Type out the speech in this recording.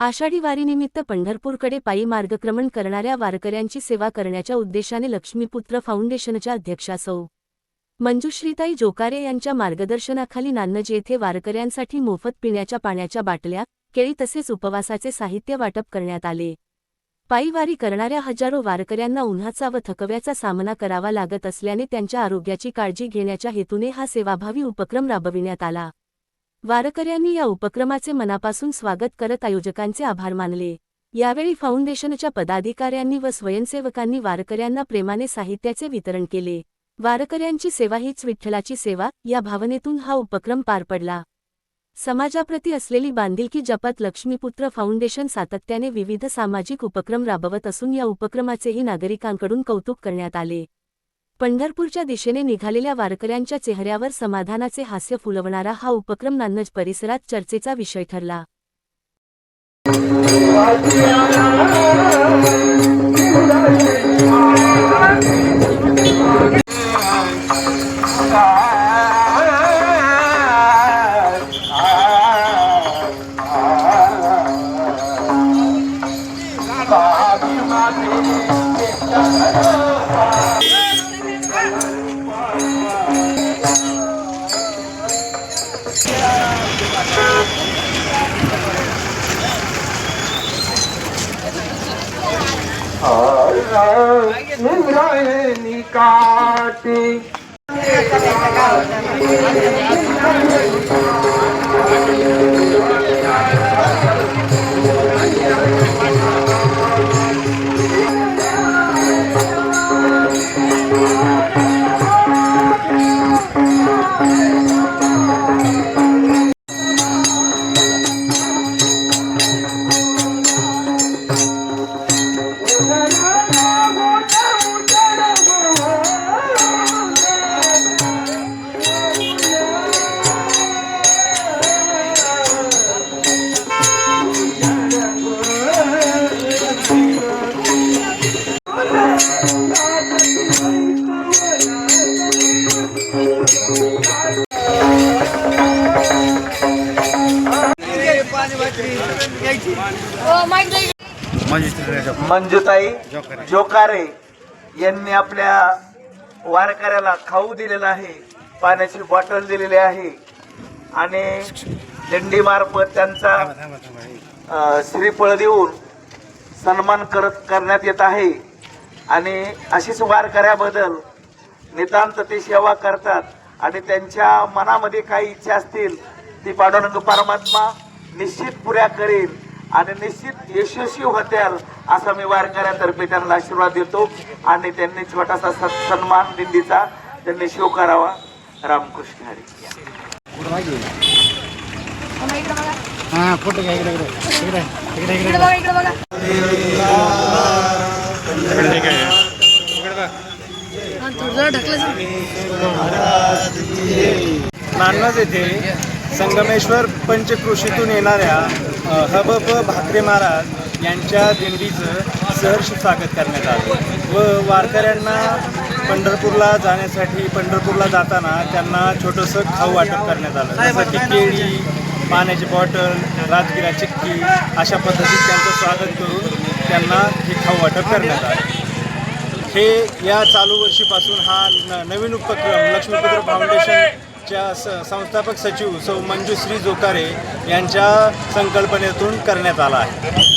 आषाढी वारीनिमित्त पंढरपूरकडे पायी मार्गक्रमण करणाऱ्या वारकऱ्यांची सेवा करण्याच्या उद्देशाने लक्ष्मीपुत्र फाउंडेशनच्या अध्यक्षा सौ. मंजुश्रीताई जोकारे यांच्या मार्गदर्शनाखाली नान्नज येथे वारकऱ्यांसाठी मोफत पिण्याच्या पाण्याच्या बाटल्या, केळी तसेच उपवासाचे साहित्य वाटप करण्यात आले. पायी वारी करणाऱ्या हजारो वारकऱ्यांना उन्हाचा व थकव्याचा सामना करावा लागत असल्याने त्यांच्या आरोग्याची काळजी घेण्याच्या हेतूने हा सेवाभावी उपक्रम राबविण्यात आला. वारकऱ्यांनी या उपक्रमाचे मनापासून स्वागत करत आयोजकांचे आभार मानले. यावेळी फाउंडेशनच्या पदाधिकाऱ्यांनी व स्वयंसेवकांनी वारकऱ्यांना प्रेमाने साहित्याचे वितरण केले. वारकऱ्यांची सेवा हीच विठ्ठलाची सेवा या भावनेतून हा उपक्रम पार पडला. समाजाप्रती असलेली बांधिलकी जपत लक्ष्मीपुत्र फाउंडेशन सातत्याने विविध सामाजिक उपक्रम राबवत असून या उपक्रमाचेही नागरिकांकडून कौतुक करण्यात आले. पंढरपूरच्या दिशेने निघालेल्या वारकऱ्यांच्या चेहऱ्यावर समाधानाचे हास्य फुलवणारा हा उपक्रम नान्नज परिसरात चर्चेचा विषय ठरला. इंद्रायणी काटी मंजुताई जोकारे यांनी आपल्या वारकऱ्याला खाऊ दिलेला आहे, पाण्याची बॉटल दिलेली आहे आणि दिंडी मार्फत त्यांचा श्रीफळ देऊन सन्मान करण्यात येत आहे. आणि अशीच वारकऱ्याबद्दल नितांत ते सेवा करतात आणि त्यांच्या मनामध्ये काही इच्छा असतील ती पांडुरंग परमात्मा निश्चित पुऱ्या करेल आणि निश्चित यशस्वी होतील असा मी वारकऱ्यांतर्फे त्यांना आशीर्वाद देतो. आणि त्यांनी छोटासा सन्मान दिंडीचा त्यांनी शिव करावा. रामकृष्ण हरी. नान्नज येथे संगमेश्वर पंचक्रोशीतून येणाऱ्या हबप भाकरे महाराज यांच्या दिंडीचं सहर्ष स्वागत करण्यात आलं व वारकऱ्यांना पंढरपूरला जाण्यासाठी पंढरपूरला जाताना त्यांना छोटंसं खाऊ वाटप करण्यात आलं, जसं की केळी, पाण्याची बॉटल, राजगिरा चिक्की अशा पद्धतीत त्यांचं स्वागत करून त्यांना हे खाऊ वाटप करण्यात आलं. हे या चालू वर्षीपासून हा नवीन उपक्रम लक्ष्मीपुत्र फाउंडेशनच्या संस्थापक सचिव सौ मंजुश्री जोकारे यांच्या संकल्पनेतून करण्यात आला आहे.